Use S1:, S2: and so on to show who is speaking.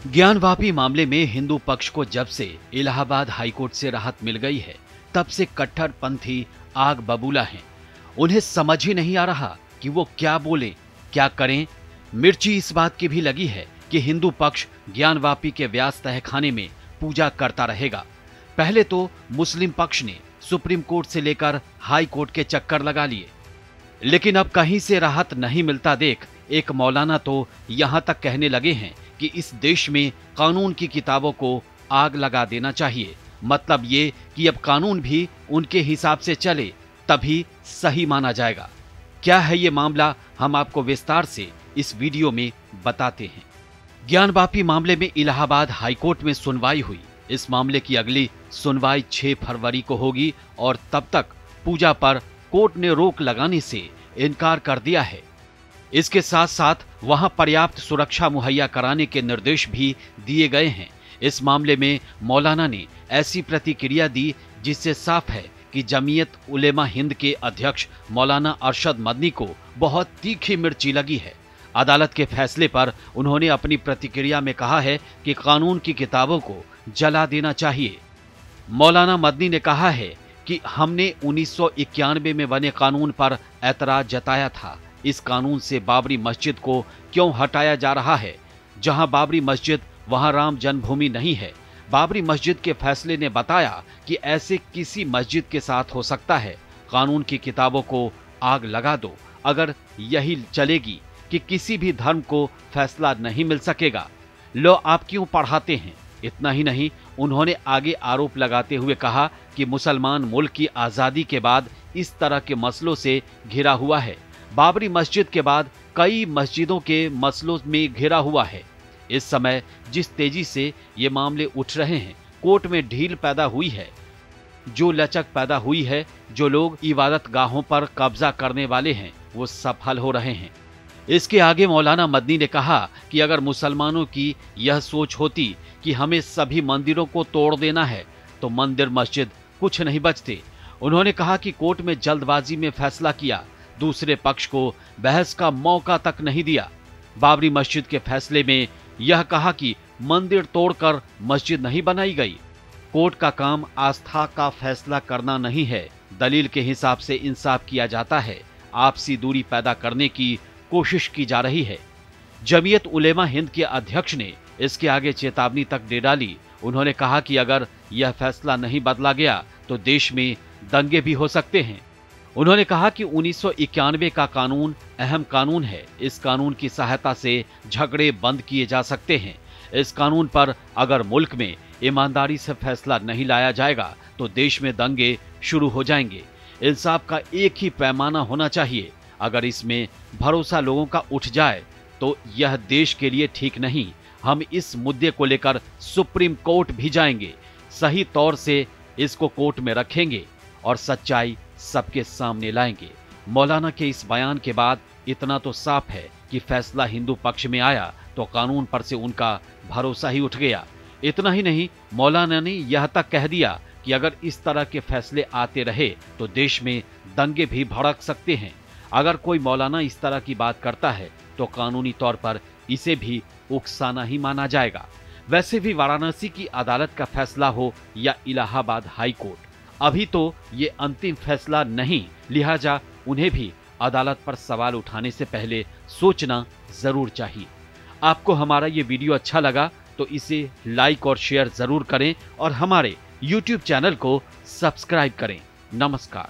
S1: ज्ञानवापी मामले में हिंदू पक्ष को जब से इलाहाबाद हाईकोर्ट से राहत मिल गई है, तब से कट्टरपंथी आग बबूला हैं। उन्हें समझ ही नहीं आ रहा कि वो क्या बोले, क्या करें। मिर्ची इस बात की भी लगी है कि हिंदू पक्ष ज्ञानवापी के व्यास तहखाने में पूजा करता रहेगा। पहले तो मुस्लिम पक्ष ने सुप्रीम कोर्ट से लेकर हाई कोर्ट के चक्कर लगा लिए, लेकिन अब कहीं से राहत नहीं मिलता देख एक मौलाना तो यहां तक कहने लगे हैं कि इस देश में कानून की किताबों को आग लगा देना चाहिए। मतलब ये कि अब कानून भी उनके हिसाब से चले तभी सही माना जाएगा। क्या है ये मामला, हम आपको विस्तार से इस वीडियो में बताते हैं। ज्ञानवापी मामले में इलाहाबाद हाईकोर्ट में सुनवाई हुई। इस मामले की अगली सुनवाई 6 फरवरी को होगी और तब तक पूजा पर कोर्ट ने रोक लगाने से इनकार कर दिया है। इसके साथ साथ वहां पर्याप्त सुरक्षा मुहैया कराने के निर्देश भी दिए गए हैं। इस मामले में मौलाना ने ऐसी प्रतिक्रिया दी जिससे साफ है कि जमीयत उलेमा हिंद के अध्यक्ष मौलाना अरशद मदनी को बहुत तीखी मिर्ची लगी है। अदालत के फैसले पर उन्होंने अपनी प्रतिक्रिया में कहा है कि कानून की किताबों को जला देना चाहिए। मौलाना मदनी ने कहा है कि हमने 1991 में बने कानून पर ऐतराज जताया था। इस कानून से बाबरी मस्जिद को क्यों हटाया जा रहा है? जहां बाबरी मस्जिद वहां राम जन्मभूमि नहीं है। बाबरी मस्जिद के फैसले ने बताया कि ऐसे किसी मस्जिद के साथ हो सकता है। कानून की किताबों को आग लगा दो। अगर यही चलेगी कि किसी भी धर्म को फैसला नहीं मिल सकेगा, लो आप क्यों पढ़ाते हैं? इतना ही नहीं, उन्होंने आगे आरोप लगाते हुए कहा कि मुसलमान मुल्क की आज़ादी के बाद इस तरह के मसलों से घिरा हुआ है। बाबरी मस्जिद के बाद कई मस्जिदों के मसलों में घिरा हुआ है। इस समय जिस तेजी से ये मामले उठ रहे हैं, कोर्ट में ढील पैदा हुई है, जो लचक पैदा हुई है, जो लोग इबादत गाहों पर कब्जा करने वाले हैं वो सफल हो रहे हैं। इसके आगे मौलाना मदनी ने कहा कि अगर मुसलमानों की यह सोच होती कि हमें सभी मंदिरों को तोड़ देना है तो मंदिर मस्जिद कुछ नहीं बचते। उन्होंने कहा कि कोर्ट में जल्दबाजी में फैसला किया, दूसरे पक्ष को बहस का मौका तक नहीं दिया। बाबरी मस्जिद के फैसले में यह कहा कि मंदिर तोड़कर मस्जिद नहीं बनाई गई। कोर्ट का काम आस्था का फैसला करना नहीं है, दलील के हिसाब से इंसाफ किया जाता है। आपसी दूरी पैदा करने की कोशिश की जा रही है। जमीयत उलेमा हिंद के अध्यक्ष ने इसके आगे चेतावनी तक दे डाली। उन्होंने कहा कि अगर यह फैसला नहीं बदला गया तो देश में दंगे भी हो सकते हैं। उन्होंने कहा कि 1991 का कानून अहम कानून है। इस कानून की सहायता से झगड़े बंद किए जा सकते हैं। इस कानून पर अगर मुल्क में ईमानदारी से फैसला नहीं लाया जाएगा तो देश में दंगे शुरू हो जाएंगे। इंसाफ का एक ही पैमाना होना चाहिए। अगर इसमें भरोसा लोगों का उठ जाए तो यह देश के लिए ठीक नहीं। हम इस मुद्दे को लेकर सुप्रीम कोर्ट भी जाएंगे। सही तौर से इसको कोर्ट में रखेंगे और सच्चाई सबके सामने लाएंगे। मौलाना के इस बयान के बाद इतना तो साफ है कि फैसला हिंदू पक्ष में आया तो कानून पर से उनका भरोसा ही उठ गया। इतना ही नहीं, मौलाना ने यह तक कह दिया कि अगर इस तरह के फैसले आते रहे तो देश में दंगे भी भड़क सकते हैं। अगर कोई मौलाना इस तरह की बात करता है तो कानूनी तौर पर इसे भी उकसाना ही माना जाएगा। वैसे भी वाराणसी की अदालत का फैसला हो या इलाहाबाद हाई कोर्ट, अभी तो ये अंतिम फैसला नहीं, लिहाजा उन्हें भी अदालत पर सवाल उठाने से पहले सोचना जरूर चाहिए। आपको हमारा ये वीडियो अच्छा लगा तो इसे लाइक और शेयर जरूर करें और हमारे YouTube चैनल को सब्सक्राइब करें। नमस्कार।